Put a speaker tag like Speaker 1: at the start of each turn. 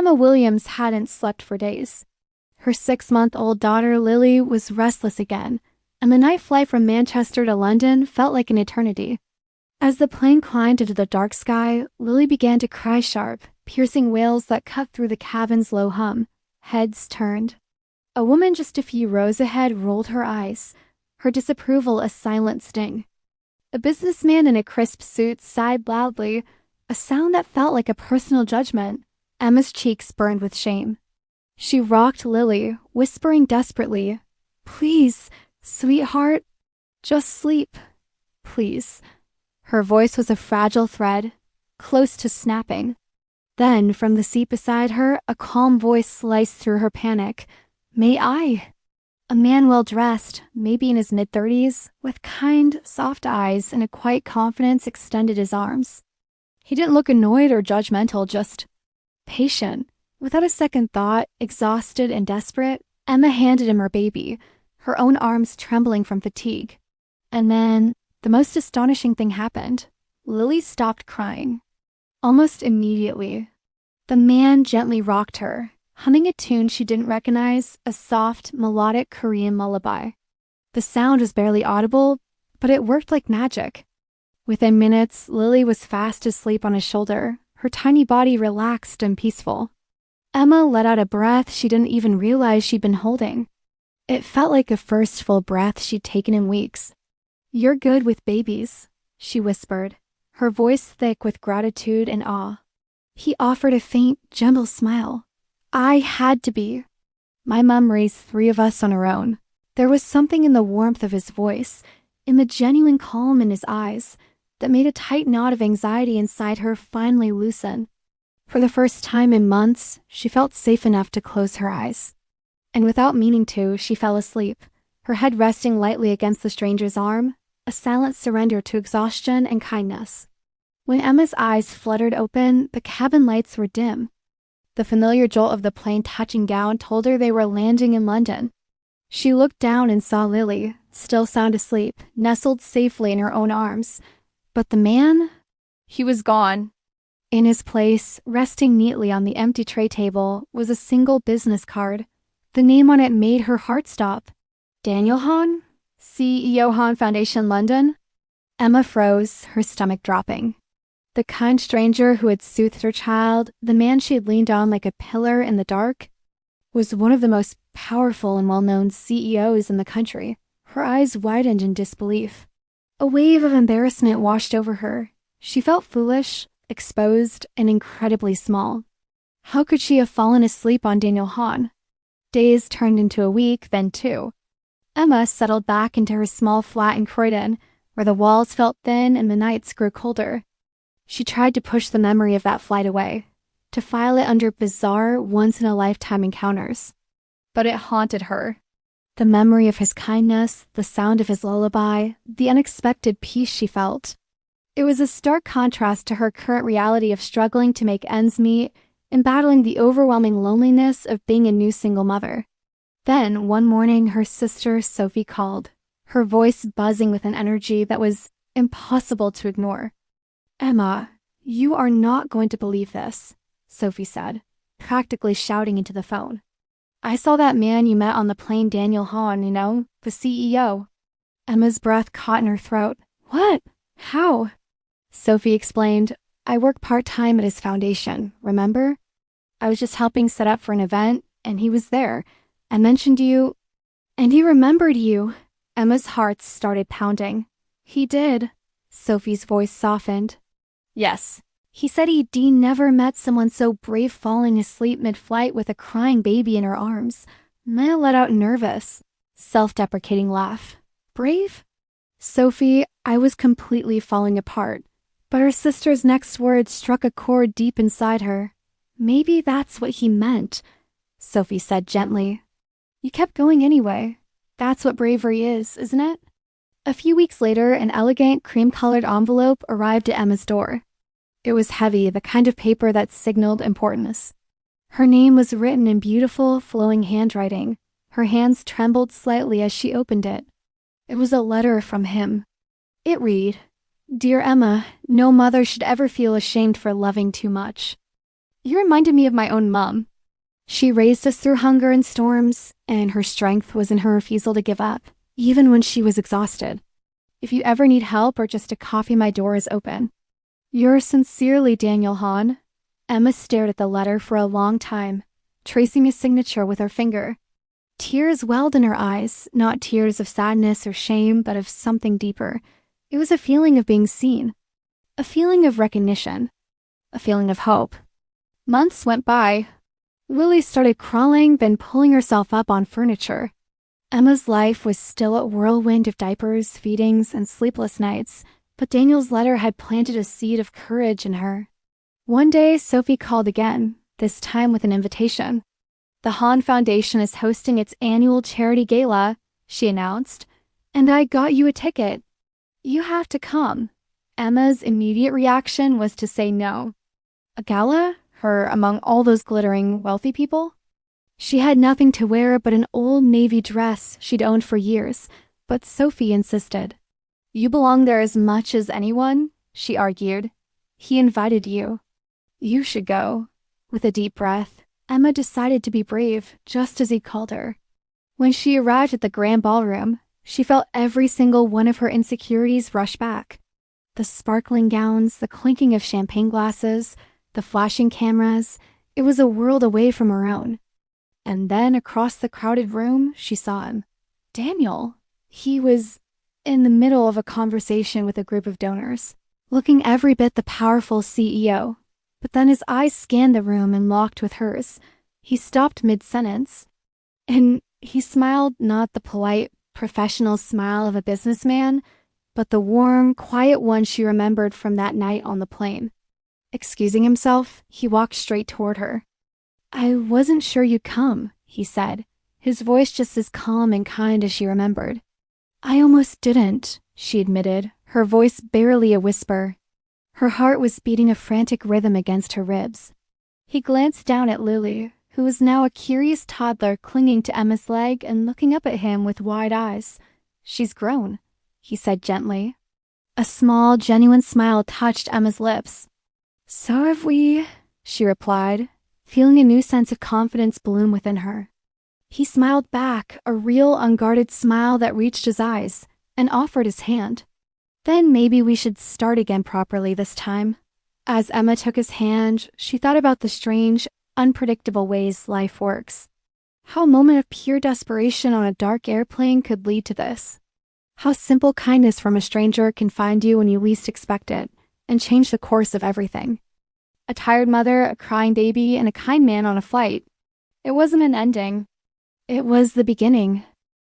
Speaker 1: Emma Williams hadn't slept for days. Her 6-month-old daughter Lily was restless again, and the night flight from Manchester to London felt like an eternity. As the plane climbed into the dark sky, Lily began to cry sharp, piercing wails that cut through the cabin's low hum. Heads turned. A woman just a few rows ahead rolled her eyes, her disapproval a silent sting. A businessman in a crisp suit sighed loudly, a sound that felt like a personal judgment. Emma's cheeks burned with shame. She rocked Lily, whispering desperately, "Please, sweetheart, just sleep, please." Her voice was a fragile thread, close to snapping. Then, from the seat beside her, a calm voice sliced through her panic. "May I?" A man well-dressed, maybe in his mid-30s, with kind, soft eyes and a quiet confidence extended his arms. He didn't look annoyed or judgmental, just patient. Without a second thought, exhausted and desperate, Emma handed him her baby, her own arms trembling from fatigue. And then, the most astonishing thing happened. Lily stopped crying. Almost immediately. The man gently rocked her, humming a tune she didn't recognize, a soft, melodic Korean lullaby. The sound was barely audible, but it worked like magic. Within minutes, Lily was fast asleep on his shoulder, her tiny body relaxed and peaceful. Emma let out a breath she didn't even realize she'd been holding. It felt like the first full breath she'd taken in weeks. "You're good with babies," she whispered, her voice thick with gratitude and awe. He offered a faint, gentle smile. "I had to be. My mom raised 3 of us on her own." There was something in the warmth of his voice, in the genuine calm in his eyes, that made a tight knot of anxiety inside her finally loosen. For the first time in months, she felt safe enough to close her eyes. And without meaning to, she fell asleep, her head resting lightly against the stranger's arm, a silent surrender to exhaustion and kindness. When Emma's eyes fluttered open, the cabin lights were dim. The familiar jolt of the plane touching down told her they were landing in London. She looked down and saw Lily, still sound asleep, nestled safely in her own arms. But the man? He was gone. In his place, resting neatly on the empty tray table, was a single business card. The name on it made her heart stop. Daniel Hahn? CEO Hahn Foundation, London? Emma froze, her stomach dropping. The kind stranger who had soothed her child, the man she had leaned on like a pillar in the dark, was one of the most powerful and well-known CEOs in the country. Her eyes widened in disbelief. A wave of embarrassment washed over her. She felt foolish, exposed, and incredibly small. How could she have fallen asleep on Daniel Hahn? Days turned into a week, then 2. Emma settled back into her small flat in Croydon, where the walls felt thin and the nights grew colder. She tried to push the memory of that flight away, to file it under bizarre, once-in-a-lifetime encounters. But it haunted her. The memory of his kindness, the sound of his lullaby, the unexpected peace she felt. It was a stark contrast to her current reality of struggling to make ends meet and battling the overwhelming loneliness of being a new single mother. Then, one morning, her sister Sophie called, her voice buzzing with an energy that was impossible to ignore. "Emma, you are not going to believe this," Sophie said, practically shouting into the phone. "I saw that man you met on the plane, Daniel Hahn, the CEO." Emma's breath caught in her throat. "What? How?" Sophie explained, "I work part-time at his foundation, remember? I was just helping set up for an event, and he was there. I mentioned you, and he remembered you." Emma's heart started pounding. "He did." Sophie's voice softened. "Yes. He said he'd never met someone so brave falling asleep mid-flight with a crying baby in her arms." Maya let out a nervous, self-deprecating laugh. "Brave?" "Sophie, I was completely falling apart." But her sister's next words struck a chord deep inside her. "Maybe that's what he meant," Sophie said gently. "You kept going anyway. That's what bravery is, isn't it?" A few weeks later, an elegant, cream-colored envelope arrived at Emma's door. It was heavy, the kind of paper that signaled importance. Her name was written in beautiful, flowing handwriting. Her hands trembled slightly as she opened it. It was a letter from him. It read, "Dear Emma, no mother should ever feel ashamed for loving too much." You reminded me of my own mom. She raised us through hunger and storms, and her strength was in her refusal to give up, even when she was exhausted. If you ever need help or just a coffee, my door is open. Yours sincerely, Daniel Hahn. Emma stared at the letter for a long time, tracing a signature with her finger. Tears welled in her eyes, not tears of sadness or shame, but of something deeper. It was a feeling of being seen, a feeling of recognition, a feeling of hope. Months went by. Lily started crawling, then pulling herself up on furniture. Emma's life was still a whirlwind of diapers, feedings, and sleepless nights, but Daniel's letter had planted a seed of courage in her. One day, Sophie called again, this time with an invitation. The Hahn Foundation is hosting its annual charity gala, she announced, and I got you a ticket. You have to come. Emma's immediate reaction was to say no. A gala? Her among all those glittering, wealthy people? She had nothing to wear but an old navy dress she'd owned for years, but Sophie insisted. You belong there as much as anyone, she argued. He invited you. You should go. With a deep breath, Emma decided to be brave, just as he called her. When she arrived at the grand ballroom, she felt every single one of her insecurities rush back. The sparkling gowns, the clinking of champagne glasses, the flashing cameras, it was a world away from her own. And then across the crowded room, she saw him. Daniel. He was in the middle of a conversation with a group of donors, looking every bit the powerful CEO. But then his eyes scanned the room and locked with hers. He stopped mid-sentence, and he smiled, not the polite, professional smile of a businessman, but the warm, quiet one she remembered from that night on the plane. Excusing himself, he walked straight toward her. I wasn't sure you'd come, he said, his voice just as calm and kind as she remembered. I almost didn't, she admitted, her voice barely a whisper. Her heart was beating a frantic rhythm against her ribs. He glanced down at Lily, who was now a curious toddler clinging to Emma's leg and looking up at him with wide eyes. She's grown, he said gently. A small, genuine smile touched Emma's lips. So have we, she replied, feeling a new sense of confidence bloom within her. He smiled back, a real, unguarded smile that reached his eyes, and offered his hand. Then maybe we should start again properly this time. As Emma took his hand, she thought about the strange, unpredictable ways life works. How a moment of pure desperation on a dark airplane could lead to this. How simple kindness from a stranger can find you when you least expect it, and change the course of everything. A tired mother, a crying baby, and a kind man on a flight. It wasn't an ending. It was the beginning,